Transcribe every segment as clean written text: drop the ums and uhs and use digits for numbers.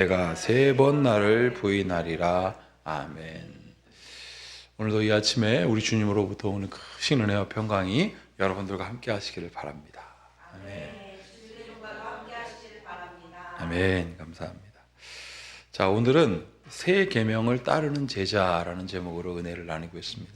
내가 3번 나를 부인하리라. 아멘. 오늘도 이 아침에 우리 주님으로부터 오는 크신 은혜와 평강이 여러분들과 함께 하시기를 바랍니다. 아멘. 아멘. 감사합니다. 자, 오늘은 새 계명을 따르는 제자라는 제목으로 은혜를 나누고 있습니다.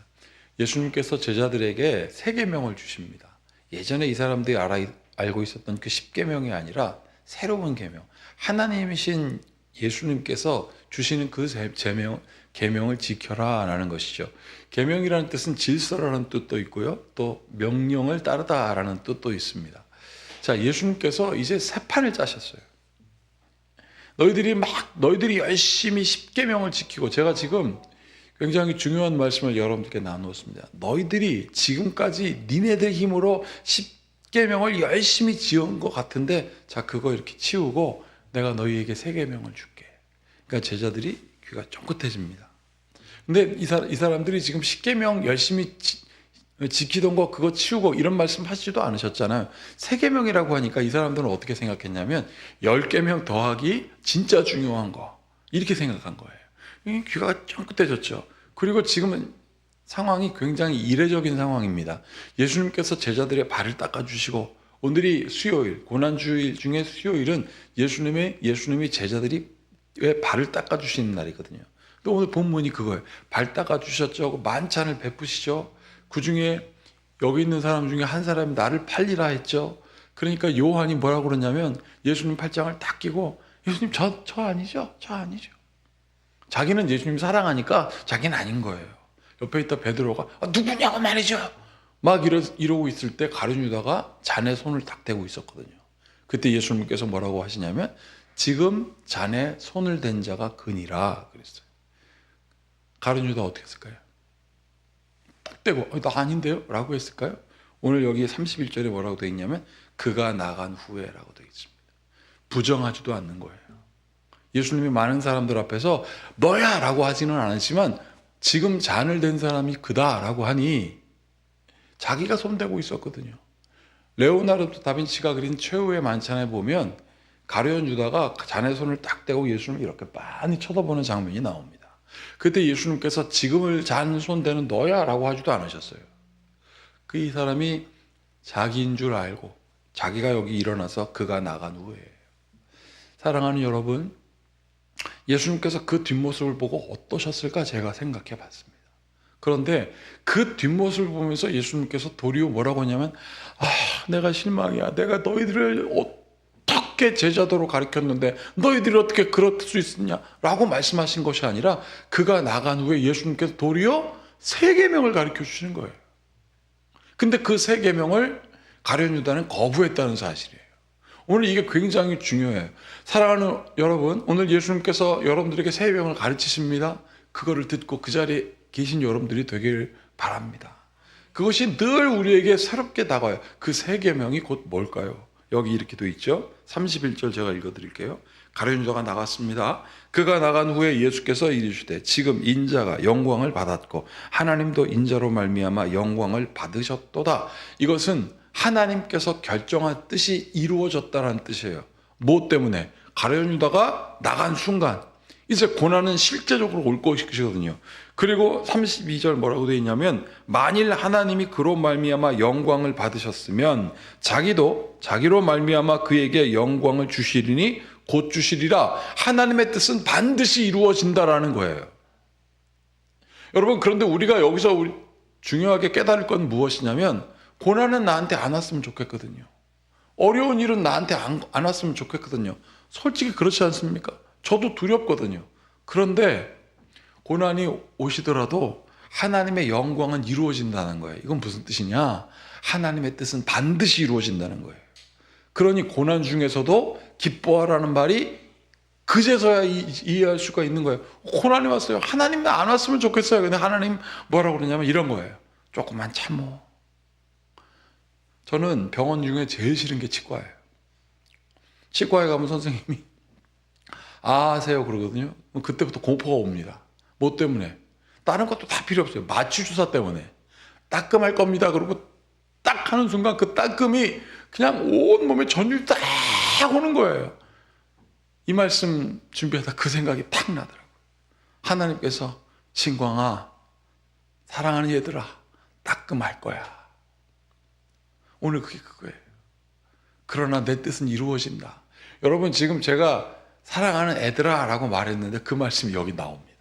예수님께서 제자들에게 새 계명을 주십니다. 예전에 이 사람들이 알고 있었던 그 10계명이 아니라 새로운 계명, 하나님이신 예수님께서 주시는 그 계명을 지켜라 라는 것이죠. 계명이라는 뜻은 질서라는 뜻도 있고요, 또 명령을 따르다라는 뜻도 있습니다. 자, 예수님께서 이제 새 판을 짜셨어요. 너희들이 열심히 10계명을 지키고, 제가 지금 굉장히 중요한 말씀을 여러분들께 나누었습니다. 너희들이 지금까지 니네들 힘으로 10계명을 열심히 지은 것 같은데, 자, 그거 이렇게 치우고 내가 너희에게 새 계명을 줄게. 그러니까 제자들이 귀가 쫑긋해집니다. 근데 이 사람들이 지금 10계명 열심히 지키던 거 그거 치우고 이런 말씀 하시지도 않으셨잖아요. 새 계명이라고 하니까 이 사람들은 어떻게 생각했냐면 10계명 더하기 진짜 중요한 거, 이렇게 생각한 거예요. 귀가 쫑긋해졌죠. 그리고 지금은 상황이 굉장히 이례적인 상황입니다. 예수님께서 제자들의 발을 닦아주시고, 오늘이 수요일, 고난주일 중에 수요일은 예수님이 제자들이 왜 발을 닦아주시는 날이거든요. 또 오늘 본문이 그거예요. 발 닦아주셨죠. 만찬을 베푸시죠. 그 중에 여기 있는 사람 중에 한 사람이 나를 팔리라 했죠. 그러니까 요한이 뭐라고 그러냐면 예수님 팔짱을 딱 끼고, 예수님 저 아니죠? 저 아니죠. 자기는 예수님 사랑하니까 자기는 아닌 거예요. 옆에 있다 베드로가 누구냐고 말이죠. 막 이러고 있을 때 가룟 유다가 잔에 손을 딱 대고 있었거든요. 그때 예수님께서 뭐라고 하시냐면 지금 잔에 손을 댄 자가 그니라 그랬어요. 가룟 유다 어떻게 했을까요? 딱 대고 나 아닌데요? 라고 했을까요? 오늘 여기 31절에 뭐라고 되어 있냐면 그가 나간 후에 라고 되어 있습니다. 부정하지도 않는 거예요. 예수님이 많은 사람들 앞에서 너야 라고 하지는 않았지만 지금 잔을 댄 사람이 그다 라고 하니 자기가 손대고 있었거든요. 레오나르도 다빈치가 그린 최후의 만찬에 보면 가룟 유다가 잔에 손을 딱 대고 예수님을 이렇게 빤히 쳐다보는 장면이 나옵니다. 그때 예수님께서 지금을 잔 손대는 너야 라고 하지도 않으셨어요. 이 사람이 자기인 줄 알고 자기가 여기 일어나서 그가 나간 후에. 사랑하는 여러분, 예수님께서 그 뒷모습을 보고 어떠셨을까 제가 생각해 봤습니다. 그런데 그 뒷모습을 보면서 예수님께서 도리어 뭐라고 하냐면 내가 실망이야. 내가 너희들을 어떻게 제자도로 가르쳤는데 너희들이 어떻게 그럴 수 있었냐 라고 말씀하신 것이 아니라 그가 나간 후에 예수님께서 도리어 새 계명을 가르쳐 주시는 거예요. 근데 그 새 계명을 가룟 유다는 거부했다는 사실이에요. 오늘 이게 굉장히 중요해요. 사랑하는 여러분, 오늘 예수님께서 여러분들에게 새 계명을 가르치십니다. 그거를 듣고 그 자리에 계신 여러분들이 되길 바랍니다. 그것이 늘 우리에게 새롭게 다가와요. 그 새 계명이 곧 뭘까요? 여기 이렇게 돼 있죠. 31절 제가 읽어드릴게요. 가룟 유다가 나갔습니다. 그가 나간 후에 예수께서 이르시되 지금 인자가 영광을 받았고 하나님도 인자로 말미암아 영광을 받으셨도다. 이것은 하나님께서 결정한 뜻이 이루어졌다는 뜻이에요. 뭐 때문에? 가룟 유다가 나간 순간 이제 고난은 실제적으로 올 것이거든요. 그리고 32절 뭐라고 되어 있냐면 만일 하나님이 그로 말미암아 영광을 받으셨으면 자기로 말미암아 그에게 영광을 주시리니 곧 주시리라. 하나님의 뜻은 반드시 이루어진다라는 거예요. 여러분, 그런데 우리가 여기서 중요하게 깨달을 건 무엇이냐면 고난은 나한테 안 왔으면 좋겠거든요. 어려운 일은 나한테 안 왔으면 좋겠거든요. 솔직히 그렇지 않습니까? 저도 두렵거든요. 그런데 고난이 오시더라도 하나님의 영광은 이루어진다는 거예요. 이건 무슨 뜻이냐? 하나님의 뜻은 반드시 이루어진다는 거예요. 그러니 고난 중에서도 기뻐하라는 말이 그제서야 이해할 수가 있는 거예요. 고난이 왔어요. 하나님 안 왔으면 좋겠어요. 근데 하나님 뭐라고 그러냐면 이런 거예요. 조금만 참어. 저는 병원 중에 제일 싫은 게 치과예요. 치과에 가면 선생님이 하세요 그러거든요. 그때부터 공포가 옵니다. 뭐 때문에? 다른 것도 다 필요 없어요. 마취 주사 때문에. 따끔할 겁니다. 그리고 딱 하는 순간 그 따끔이 그냥 온 몸에 전율이 딱 오는 거예요. 이 말씀 준비하다 그 생각이 탁 나더라고요. 하나님께서 신광아, 사랑하는 얘들아, 따끔할 거야. 오늘 그게 그거예요. 그러나 내 뜻은 이루어진다. 여러분, 지금 제가 사랑하는 애들아 라고 말했는데 그 말씀이 여기 나옵니다.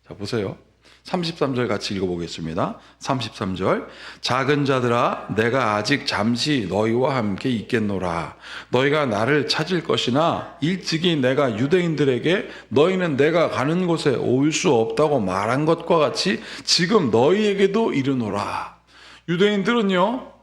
자, 보세요. 33절 같이 읽어보겠습니다. 33절. 작은 자들아, 내가 아직 잠시 너희와 함께 있겠노라. 너희가 나를 찾을 것이나 일찍이 내가 유대인들에게 너희는 내가 가는 곳에 올 수 없다고 말한 것과 같이 지금 너희에게도 이르노라. 유대인들은요,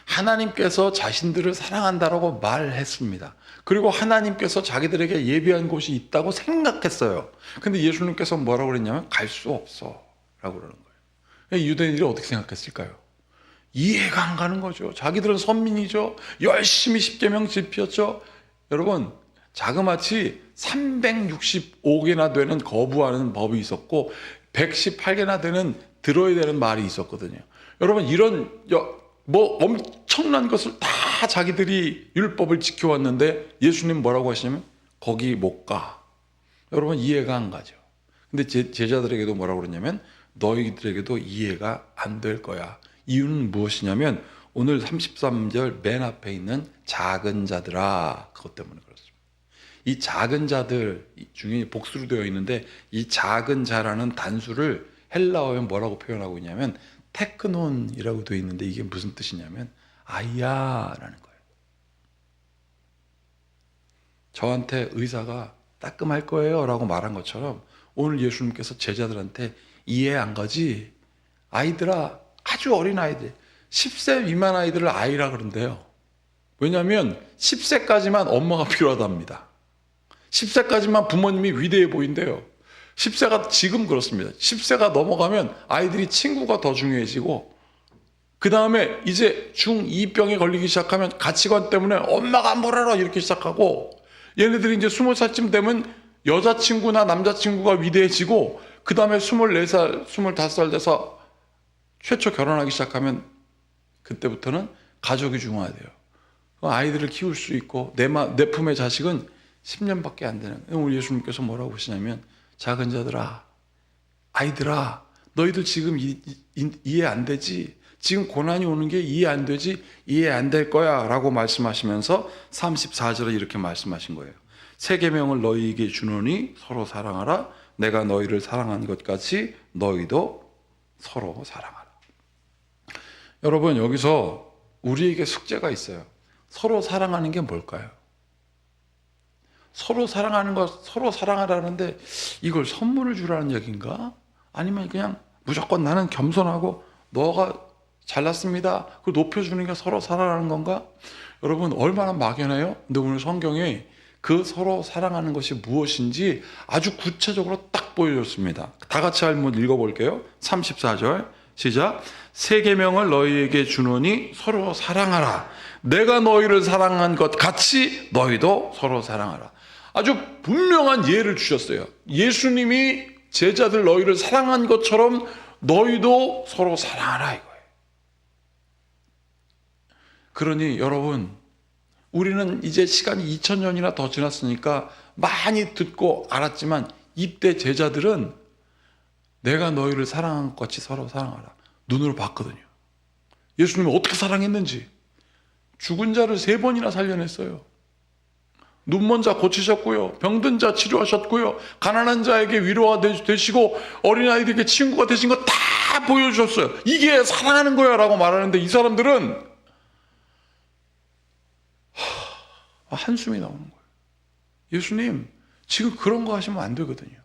하나님께서 자신들을 사랑한다라고 말했습니다. 그리고 하나님께서 자기들에게 예비한 곳이 있다고 생각했어요. 근데 예수님께서 뭐라고 그랬냐면 갈 수 없어 라고 그러는 거예요. 유대인들이 어떻게 생각했을까요? 이해가 안 가는 거죠. 자기들은 선민이죠. 열심히 십계명 지켰죠. 여러분, 자그마치 365개나 되는 거부하는 법이 있었고 118개나 되는 들어야 되는 말이 있었거든요. 여러분, 이런 엄청난 것을 다 자기들이 율법을 지켜왔는데 예수님 뭐라고 하시냐면 거기 못 가. 여러분, 이해가 안 가죠. 근데 제자들에게도 뭐라고 그러냐면 너희들에게도 이해가 안 될 거야. 이유는 무엇이냐면 오늘 33절 맨 앞에 있는 작은 자들아, 그것 때문에 그렇습니다. 이 작은 자들 중에 복수로 되어 있는데 이 작은 자라는 단수를 헬라어에 뭐라고 표현하고 있냐면 테크논이라고 되어 있는데 이게 무슨 뜻이냐면 아이야라는 거예요. 저한테 의사가 따끔할 거예요 라고 말한 것처럼 오늘 예수님께서 제자들한테 이해 안 가지? 아이들아, 아주 어린 아이들, 10세 미만 아이들을 아이라 그런대요. 왜냐하면 10세까지만 엄마가 필요하답니다. 10세까지만 부모님이 위대해 보인대요. 10세가 지금 그렇습니다. 10세가 넘어가면 아이들이 친구가 더 중요해지고 그 다음에 이제 중2병에 걸리기 시작하면 가치관 때문에 엄마가 뭘 알아 이렇게 시작하고 얘네들이 이제 20살쯤 되면 여자친구나 남자친구가 위대해지고 그 다음에 24살, 25살 돼서 최초 결혼하기 시작하면 그때부터는 가족이 중요하대요. 아이들을 키울 수 있고 내 품의 자식은 10년밖에 안 되는. 오늘 예수님께서 뭐라고 하시냐면 작은 자들아, 아이들아, 너희들 지금 이해 안 되지? 지금 고난이 오는 게 이해 안 되지? 이해 안 될 거야 라고 말씀하시면서 34절에 이렇게 말씀하신 거예요. 새 계명을 너희에게 주노니 서로 사랑하라. 내가 너희를 사랑한 것 같이 너희도 서로 사랑하라. 여러분, 여기서 우리에게 숙제가 있어요. 서로 사랑하는 게 뭘까요? 서로 사랑하는 것, 서로 사랑하라는데 이걸 선물을 주라는 얘기인가? 아니면 그냥 무조건 나는 겸손하고 너가 잘났습니다. 그걸 높여주는 게 서로 사랑하는 건가? 여러분, 얼마나 막연해요? 근데 오늘 성경에 그 서로 사랑하는 것이 무엇인지 아주 구체적으로 딱 보여줬습니다. 다 같이 한번 읽어볼게요. 34절 시작. 새 계명을 너희에게 주노니 서로 사랑하라. 내가 너희를 사랑한 것 같이 너희도 서로 사랑하라. 아주 분명한 예를 주셨어요. 예수님이 제자들 너희를 사랑한 것처럼 너희도 서로 사랑하라 이거예요. 그러니 여러분, 우리는 이제 시간이 2000년이나 더 지났으니까 많이 듣고 알았지만 이때 제자들은 내가 너희를 사랑한 것 같이 서로 사랑하라. 눈으로 봤거든요. 예수님이 어떻게 사랑했는지. 죽은 자를 3번이나 살려냈어요. 눈먼 자 고치셨고요. 병든 자 치료하셨고요. 가난한 자에게 위로가 되시고 어린아이들에게 친구가 되신 거 다 보여주셨어요. 이게 사랑하는 거야 라고 말하는데 이 사람들은 한숨이 나오는 거예요. 예수님, 지금 그런 거 하시면 안 되거든요.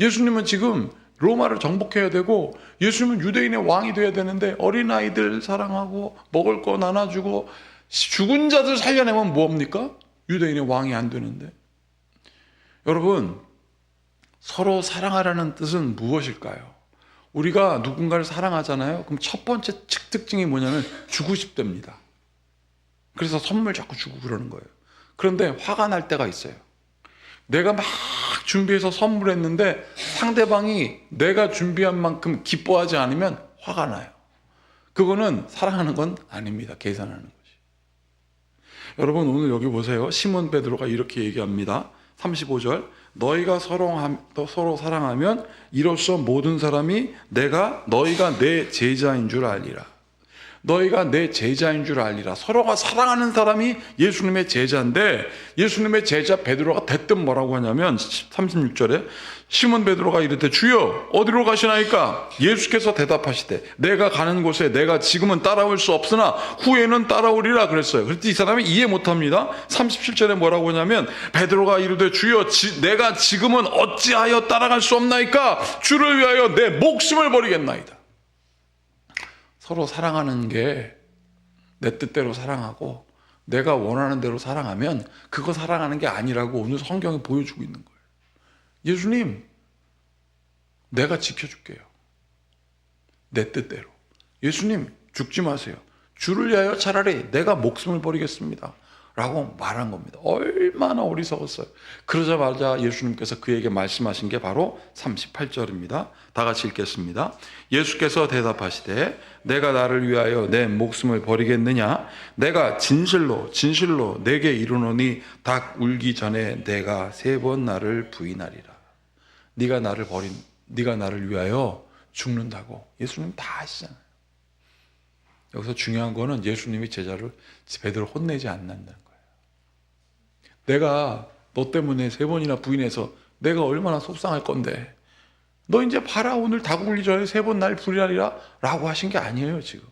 예수님은 지금 로마를 정복해야 되고 예수님은 유대인의 왕이 돼야 되는데 어린아이들 사랑하고 먹을 거 나눠주고 죽은 자들 살려내면 뭐합니까? 유대인의 왕이 안 되는데. 여러분, 서로 사랑하라는 뜻은 무엇일까요? 우리가 누군가를 사랑하잖아요. 그럼 첫 번째 특징이 뭐냐면 주고 싶답니다. 그래서 선물 자꾸 주고 그러는 거예요. 그런데 화가 날 때가 있어요. 내가 막 준비해서 선물했는데 상대방이 내가 준비한 만큼 기뻐하지 않으면 화가 나요. 그거는 사랑하는 건 아닙니다. 계산하는 거지. 여러분, 오늘 여기 보세요. 시몬 베드로가 이렇게 얘기합니다. 35절 너희가 서로 사랑하면 이로써 모든 사람이 너희가 내 제자인 줄 알리라. 너희가 내 제자인 줄 알리라. 서로가 사랑하는 사람이 예수님의 제자인데, 예수님의 제자 베드로가 대뜸 뭐라고 하냐면 36절에 시몬 베드로가 이르되 주여 어디로 가시나이까? 예수께서 대답하시되 내가 가는 곳에 내가 지금은 따라올 수 없으나 후에는 따라오리라 그랬어요. 그래서 이 사람이 이해 못합니다. 37절에 뭐라고 하냐면 베드로가 이르되 주여 내가 지금은 어찌하여 따라갈 수 없나이까? 주를 위하여 내 목숨을 버리겠나이다. 서로 사랑하는 게 내 뜻대로 사랑하고 내가 원하는 대로 사랑하면 그거 사랑하는 게 아니라고 오늘 성경이 보여주고 있는 거예요. 예수님, 내가 지켜줄게요. 내 뜻대로. 예수님, 죽지 마세요. 주를 위하여 차라리 내가 목숨을 버리겠습니다. 라고 말한 겁니다. 얼마나 어리석었어요. 그러자마자 예수님께서 그에게 말씀하신 게 바로 38절입니다. 다 같이 읽겠습니다. 예수께서 대답하시되 내가 나를 위하여 내 목숨을 버리겠느냐? 내가 진실로 내게 이르노니 닭 울기 전에 내가 3번 나를 부인하리라. 네가 나를 위하여 죽는다고 예수님 다 아시잖아요. 여기서 중요한 거는 예수님이 베드로를 혼내지 않는다는 거예요. 내가 너 때문에 3번이나 부인해서 내가 얼마나 속상할 건데 너 이제 봐라, 오늘 닭 울기 전에 3번 날 부인하리라 라고 하신 게 아니에요. 지금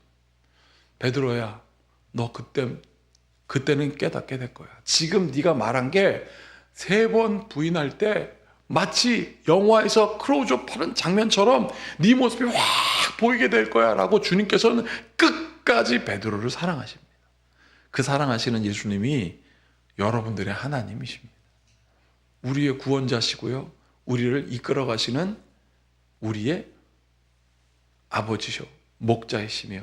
베드로야, 너 그때는 깨닫게 될 거야. 지금 네가 말한 게 3번 부인할 때 마치 영화에서 클로즈업 하는 장면처럼 네 모습이 확 보이게 될 거야 라고 주님께서는 끝까지 베드로를 사랑하십니다. 그 사랑하시는 예수님이 여러분들의 하나님이십니다. 우리의 구원자시고요, 우리를 이끌어 가시는 우리의 아버지셔, 목자이시며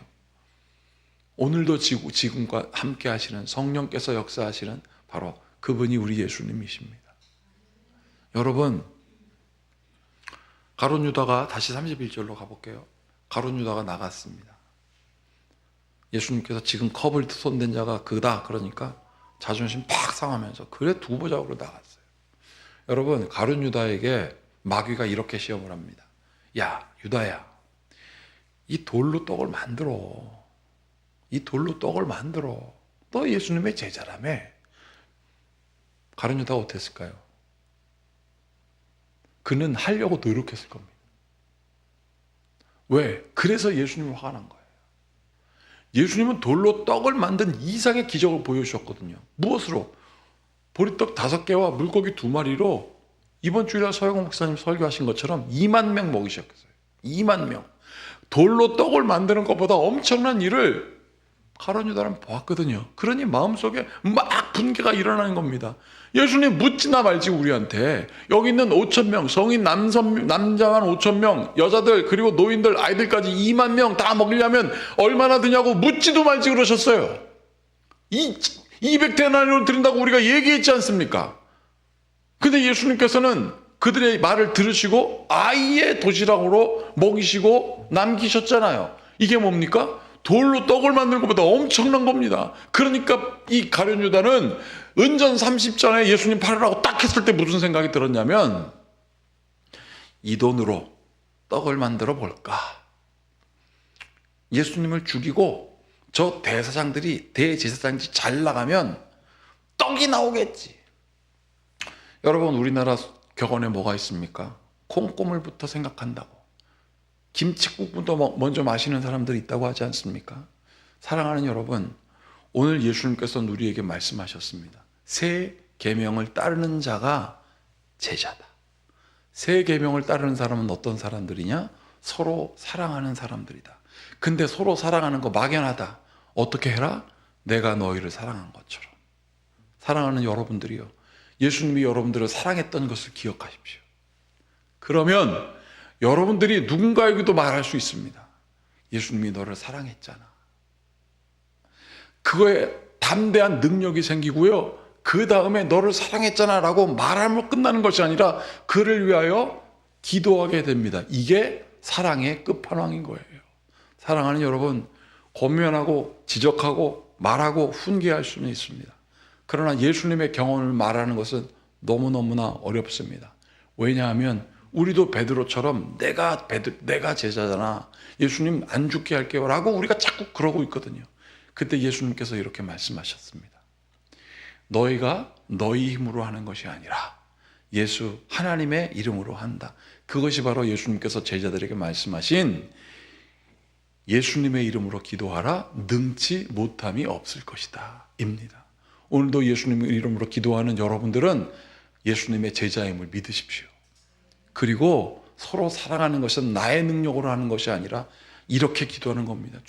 오늘도 지금과 함께 하시는 성령께서 역사하시는 바로 그분이 우리 예수님이십니다. 여러분, 가룟 유다가 다시 31절로 가볼게요. 가룟 유다가 나갔습니다. 예수님께서 지금 컵을 손댄 자가 그다 그러니까 자존심 팍 상하면서 그래 두고 보자고 나갔어요. 여러분, 가룟 유다에게 마귀가 이렇게 시험을 합니다. 야 유다야, 이 돌로 떡을 만들어. 너 예수님의 제자라며. 가룟 유다가 어땠을까요? 그는 하려고 노력했을 겁니다. 왜? 그래서 예수님이 화가 난 거예요. 예수님은 돌로 떡을 만든 이상의 기적을 보여주셨거든요. 무엇으로? 보리떡 5개와 물고기 2마리로 이번 주일에 서영호 목사님 설교하신 것처럼 2만 명 먹이셨어요. 2만 명. 돌로 떡을 만드는 것보다 엄청난 일을 가룟 유다는 보았거든요. 그러니 마음속에 막 분개가 일어나는 겁니다. 예수님 묻지나 말지 우리한테. 여기 있는 5,000명, 성인 남자만 5,000명, 여자들 그리고 노인들 아이들까지 2만 명 다 먹이려면 얼마나 드냐고 묻지도 말지 그러셨어요. 200데나리온을 드린다고 우리가 얘기했지 않습니까? 근데 예수님께서는 그들의 말을 들으시고 아예 도시락으로 먹이시고 남기셨잖아요. 이게 뭡니까? 돌로 떡을 만드는 것보다 엄청난 겁니다. 그러니까 이 가룟 유다는 은전 30전에 예수님 팔으라고 딱 했을 때 무슨 생각이 들었냐면 이 돈으로 떡을 만들어 볼까? 예수님을 죽이고 저 대제사장들이 잘 나가면 떡이 나오겠지. 여러분, 우리나라 격언에 뭐가 있습니까? 콩고물부터 생각한다고. 김칫국부터 먼저 마시는 사람들이 있다고 하지 않습니까? 사랑하는 여러분, 오늘 예수님께서는 우리에게 말씀하셨습니다. 새 계명을 따르는 자가 제자다. 새 계명을 따르는 사람은 어떤 사람들이냐? 서로 사랑하는 사람들이다. 근데 서로 사랑하는 거 막연하다. 어떻게 해라? 내가 너희를 사랑한 것처럼. 사랑하는 여러분들이요, 예수님이 여러분들을 사랑했던 것을 기억하십시오. 그러면 여러분들이 누군가에게도 말할 수 있습니다. 예수님이 너를 사랑했잖아. 그거에 담대한 능력이 생기고요, 그 다음에 너를 사랑했잖아 라고 말하면 끝나는 것이 아니라 그를 위하여 기도하게 됩니다. 이게 사랑의 끝판왕인 거예요. 사랑하는 여러분, 권면하고 지적하고 말하고 훈계할 수는 있습니다. 그러나 예수님의 경험을 말하는 것은 너무너무나 어렵습니다. 왜냐하면 우리도 베드로처럼 내가 제자잖아. 예수님 안 죽게 할게요 라고 우리가 자꾸 그러고 있거든요. 그때 예수님께서 이렇게 말씀하셨습니다. 너희가 너희 힘으로 하는 것이 아니라 예수 하나님의 이름으로 한다. 그것이 바로 예수님께서 제자들에게 말씀하신 예수님의 이름으로 기도하라 능치 못함이 없을 것이다 입니다. 오늘도 예수님의 이름으로 기도하는 여러분들은 예수님의 제자임을 믿으십시오. 그리고 서로 사랑하는 것은 나의 능력으로 하는 것이 아니라 이렇게 기도하는 겁니다.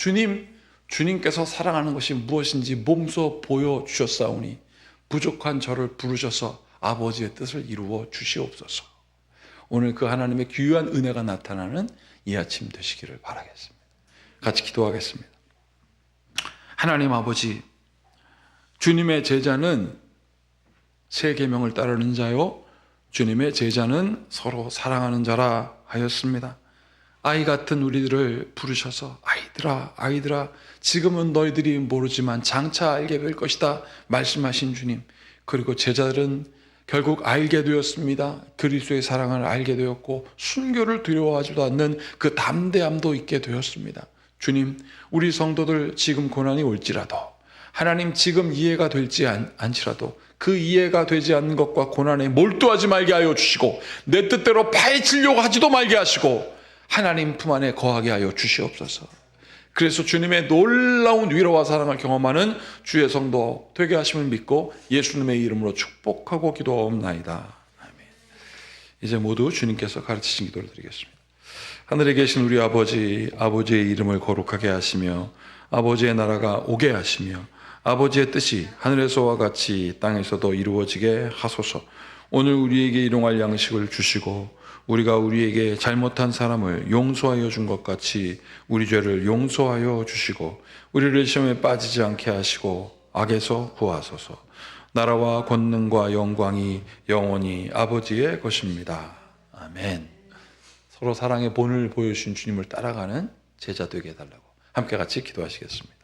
주님께서 사랑하는 것이 무엇인지 몸소 보여주셨사오니 부족한 저를 부르셔서 아버지의 뜻을 이루어 주시옵소서. 오늘 그 하나님의 귀한 은혜가 나타나는 이 아침 되시기를 바라겠습니다. 같이 기도하겠습니다. 하나님 아버지, 주님의 제자는 새 계명을 따르는 자요 주님의 제자는 서로 사랑하는 자라 하였습니다. 아이 같은 우리들을 부르셔서 아이들아 지금은 너희들이 모르지만 장차 알게 될 것이다 말씀하신 주님, 그리고 제자들은 결국 알게 되었습니다. 그리스도의 사랑을 알게 되었고 순교를 두려워하지도 않는 그 담대함도 있게 되었습니다. 주님, 우리 성도들 지금 고난이 올지라도 하나님 지금 이해가 될지 않지라도 그 이해가 되지 않는 것과 고난에 몰두하지 말게 하여 주시고 내 뜻대로 파헤치려고 하지도 말게 하시고 하나님 품 안에 거하게 하여 주시옵소서. 그래서 주님의 놀라운 위로와 사랑을 경험하는 주의 성도 되게 하심을 믿고 예수님의 이름으로 축복하고 기도하옵나이다. 아멘. 이제 모두 주님께서 가르치신 기도를 드리겠습니다. 하늘에 계신 우리 아버지, 아버지의 이름을 거룩하게 하시며 아버지의 나라가 오게 하시며 아버지의 뜻이 하늘에서와 같이 땅에서도 이루어지게 하소서. 오늘 우리에게 일용할 양식을 주시고 우리가 우리에게 잘못한 사람을 용서하여 준 것 같이 우리 죄를 용서하여 주시고 우리를 시험에 빠지지 않게 하시고 악에서 구하소서. 나라와 권능과 영광이 영원히 아버지의 것입니다. 아멘. 서로 사랑의 본을 보여주신 주님을 따라가는 제자 되게 해달라고 함께 같이 기도하시겠습니다.